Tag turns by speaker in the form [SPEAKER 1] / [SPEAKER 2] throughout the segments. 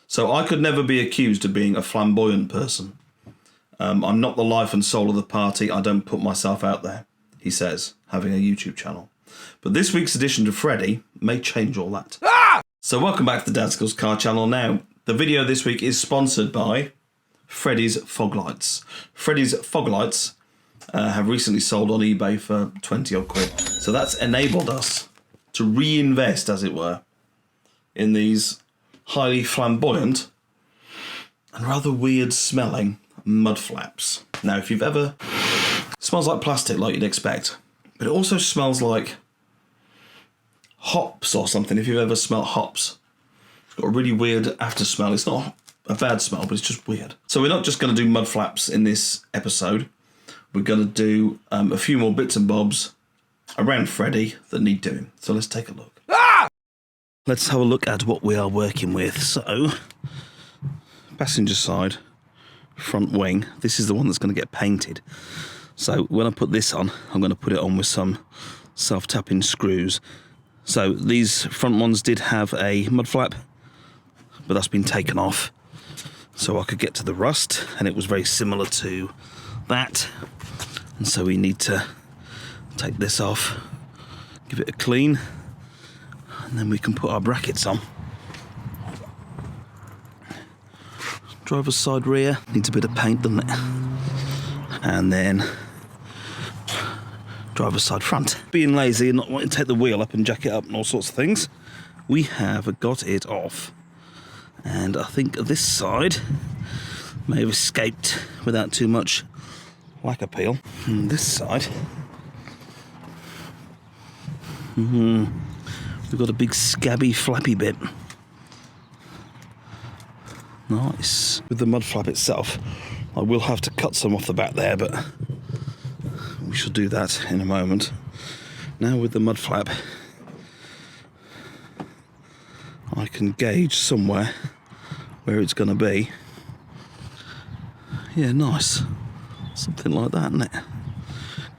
[SPEAKER 1] So I could never be accused of being a flamboyant person. I'm not the life and soul of the party. I don't put myself out there, he says, having a YouTube channel. But this week's edition to Freddy may change all that. Ah! So welcome back to the Dadskillz car channel. Now, the video this week is sponsored by Freddy's fog lights. Freddy's fog lights have recently sold on eBay for 20 odd quid. So that's enabled us to reinvest, as it were, in these highly flamboyant and rather weird smelling Mudflaps. Now, if you've ever... It smells like plastic, like you'd expect, but it also smells like hops or something, if you've ever smelled hops. It's got a really weird after smell. It's not a bad smell, but it's just weird. So we're not just going to do Mudflaps in this episode. We're going to do a few more bits and bobs around Freddy that need doing. So let's take a look. Ah! Let's have a look at what we are working with. So, passenger side, front wing. This is the one that's going to get painted. So when I put this on, I'm going to put it on with some self-tapping screws. So these front ones did have a mud flap, but that's been taken off. So I could get to the rust, and it was very similar to that. And so we need to take this off, give it a clean, and then we can put our brackets on. Driver's side rear needs a bit of paint, doesn't it? And then driver's side front. Being lazy and not wanting to take the wheel up and jack it up and all sorts of things, we have got it off. And I think this side may have escaped without too much lacquer peel. And this side, we've got a big scabby flappy bit. Nice. With the mud flap itself, I will have to cut some off the back there, but we shall do that in a moment. Now with the mud flap, I can gauge somewhere where it's going to be. Yeah, nice. Something like that, isn't it?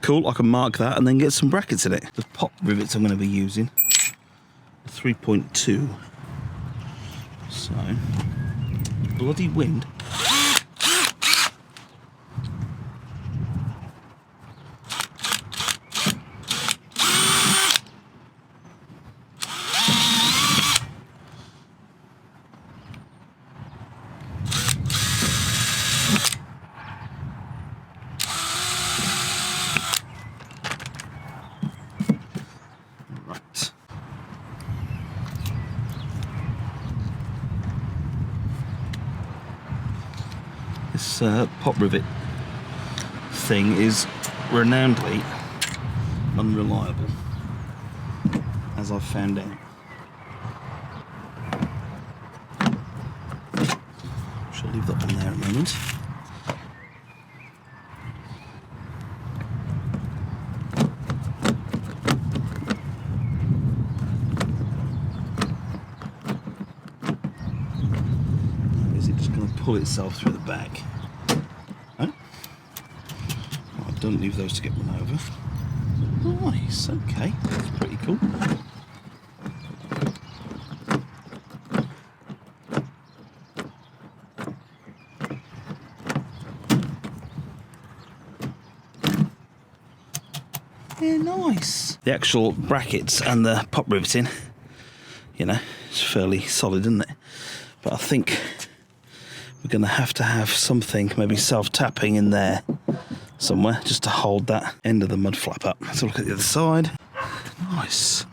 [SPEAKER 1] Cool, I can mark that and then get some brackets in it. The pop rivets I'm going to be using, 3.2. So... bloody wind. Right. This pop rivet thing is renownedly unreliable, as I've found out. Shall leave that one there a moment. Is it just going to pull itself through the back? Don't leave those to get run over. Nice, okay, that's pretty cool. Yeah, nice. The actual brackets and the pop riveting, you know, it's fairly solid, isn't it? But I think we're going to have something, maybe self-tapping in there somewhere, just to hold that end of the mud flap up. Let's look at the other side. Nice.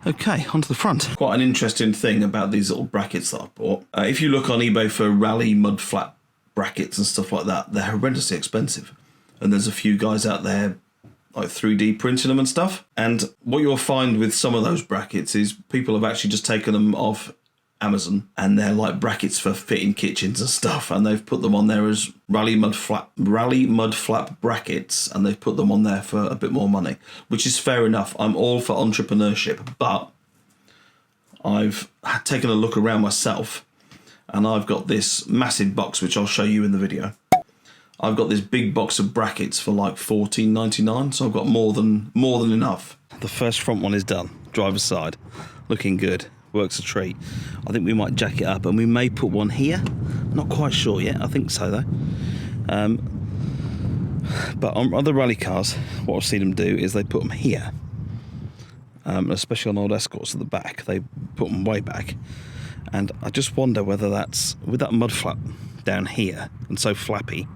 [SPEAKER 1] Okay, onto the front. Quite an interesting thing about these little brackets that I bought. If you look on eBay for rally mud flap brackets and stuff like that, they're horrendously expensive. And there's a few guys out there like 3D printing them and stuff. And what you'll find with some of those brackets is people have actually just taken them off Amazon, and they're like brackets for fitting kitchens and stuff, and they've put them on there as rally mud flap brackets, and they've put them on there for a bit more money, which is fair enough. I'm all for entrepreneurship, but I've taken a look around myself, and I've got this massive box, which I'll show you in the video. I've got this big box of brackets for like $14.99, so I've got more than enough. The first front one is done, driver's side, looking good. works a treat. I think we might jack it up, and we may put one here. Not quite sure yet. I think so though. But on other rally cars, what I've seen them do is they put them here, especially on old Escorts at the back. They put them way back, and I just wonder whether that's with that mud flap down here and so flappy.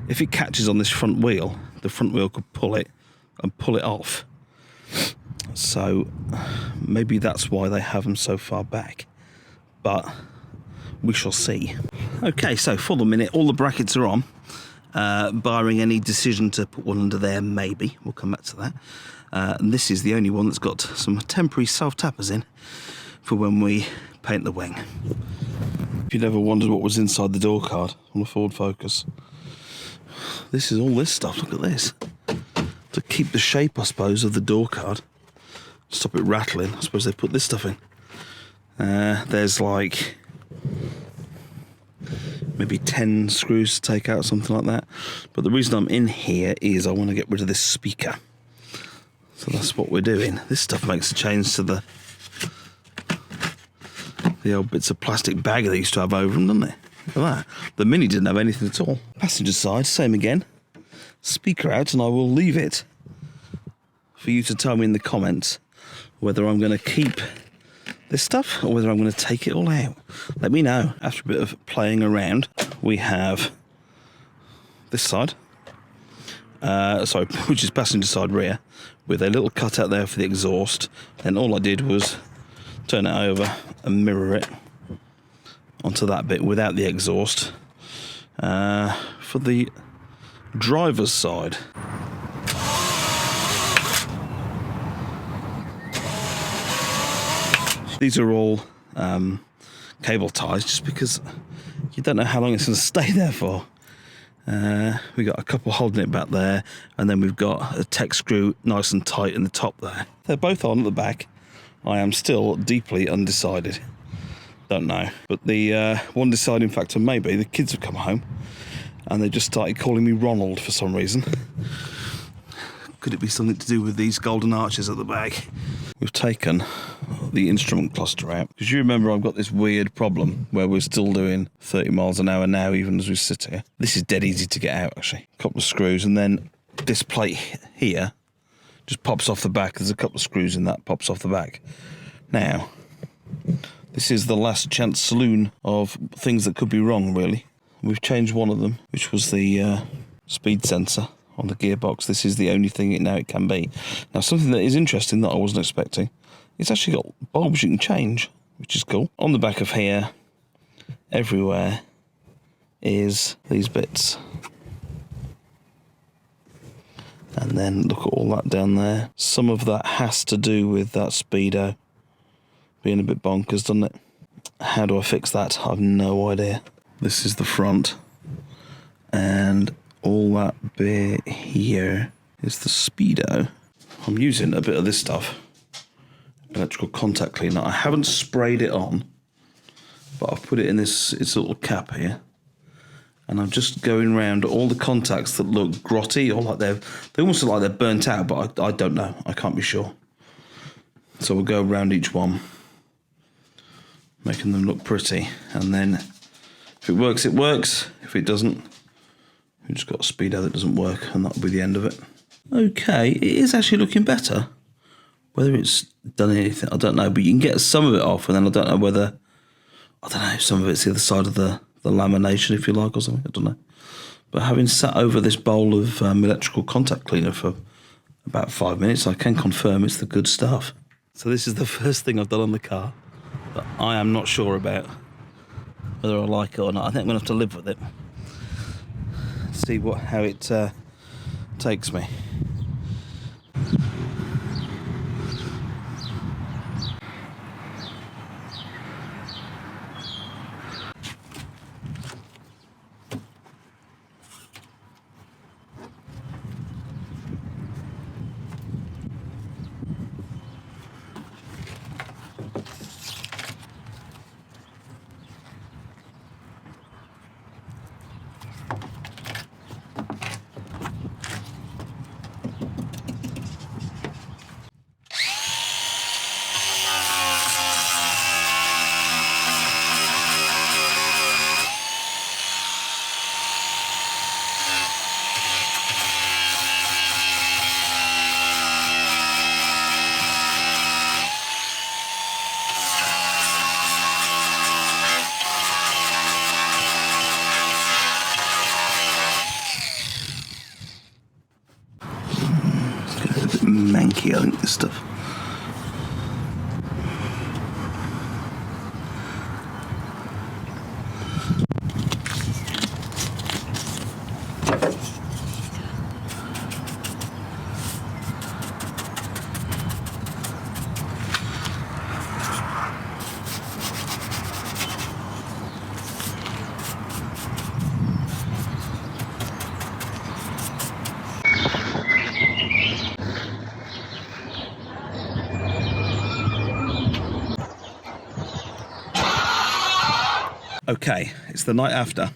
[SPEAKER 1] If it catches on this front wheel, the front wheel could pull it and pull it off. So maybe that's why they have them so far back, but we shall see. Okay, so for the minute, all the brackets are on, barring any decision to put one under there, maybe. We'll come back to that. And this is the only one that's got some temporary self-tappers in for when we paint the wing. If you'd ever wondered what was inside the door card on a Ford Focus, this is all this stuff. Look at this. To keep the shape, I suppose, of the door card, stop it rattling, I suppose they put this stuff in. There's like maybe 10 screws to take out, something like that. But the reason I'm in here is I want to get rid of this speaker. So that's what we're doing. This stuff makes a change to the old bits of plastic bag they used to have over them, doesn't it? Look at that. The Mini didn't have anything at all. Passenger side, same again. Speaker out, and I will leave it for you to tell me in the comments whether I'm going to keep this stuff or whether I'm going to take it all out. Let me know. After a bit of playing around, we have this side, which is passenger side rear, with a little cutout there for the exhaust. Then all I did was turn it over and mirror it onto that bit without the exhaust for the driver's side. These are all cable ties, just because you don't know how long it's going to stay there for. We got a couple holding it back there, and then we've got a tech screw nice and tight in the top there. They're both on at the back. I am still deeply undecided. Don't know. But the one deciding factor may be the kids have come home and they just started calling me Ronald for some reason. Could it be something to do with these golden arches at the back? We've taken the instrument cluster out, because you remember I've got this weird problem where we're still doing 30 miles an hour now, even as we sit here. This is dead easy to get out, actually. A couple of screws, and then this plate here just pops off the back. There's a couple of screws in that, pops off the back. Now, this is the last chance saloon of things that could be wrong, really. We've changed one of them, which was the speed sensor on the gearbox. This is the only thing it can be. Now, something that is interesting that I wasn't expecting, it's actually got bulbs you can change, which is cool. On the back of here, everywhere, is these bits. And then look at all that down there. Some of that has to do with that speedo being a bit bonkers, doesn't it? How do I fix that? I've no idea. This is the front, and all that bit here is the speedo. I'm using a bit of this stuff, electrical contact cleaner. I haven't sprayed it on, but I've put it in its little cap here, and I'm just going around all the contacts that look grotty, or like they almost look like they're burnt out, but I don't know. I can't be sure. So we'll go around each one, making them look pretty, and then if it works, it works. If it doesn't, we've just got a speedo that doesn't work, and that'll be the end of it. Okay, it is actually looking better. Whether it's done anything, I don't know, but you can get some of it off, and then I don't know whether, some of it's the other side of the lamination, if you like, or something, I don't know. But having sat over this bowl of electrical contact cleaner for about 5 minutes, I can confirm it's the good stuff. So this is the first thing I've done on the car that I am not sure about whether I like it or not. I think I'm going to have to live with it. See how it takes me. sticky, I think, this stuff. Okay, it's the night after,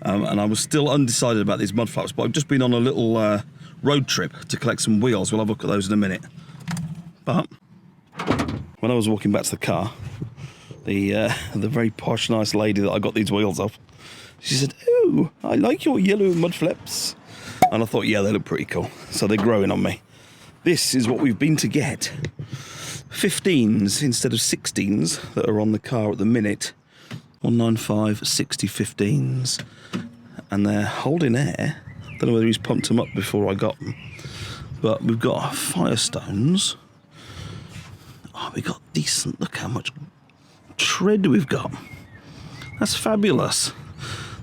[SPEAKER 1] and I was still undecided about these Mudflaps, but I've just been on a little road trip to collect some wheels. We'll have a look at those in a minute. But when I was walking back to the car, the very posh, nice lady that I got these wheels off, she said, "Oh, I like your yellow Mudflaps," and I thought, yeah, they look pretty cool. So they're growing on me. This is what we've been to get: 15s instead of 16s that are on the car at the minute. 195 60 15s, and they're holding air. Don't know whether he's pumped them up before I got them, but we've got Firestones. Oh, we got decent. Look how much tread we've got. That's fabulous.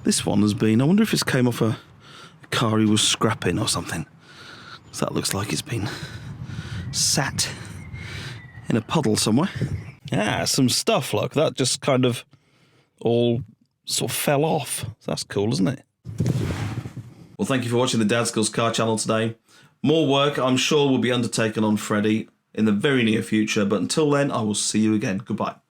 [SPEAKER 1] This one has been, I wonder if it's came off a car he was scrapping or something, so that looks like it's been sat in a puddle somewhere. Yeah, some stuff. Look, that just kind of all sort of fell off. That's cool, isn't it? Well, thank you for watching the Dadskillz car channel today. More work, I'm sure, will be undertaken on Freddy in the very near future, but until then, I will see you again. Goodbye.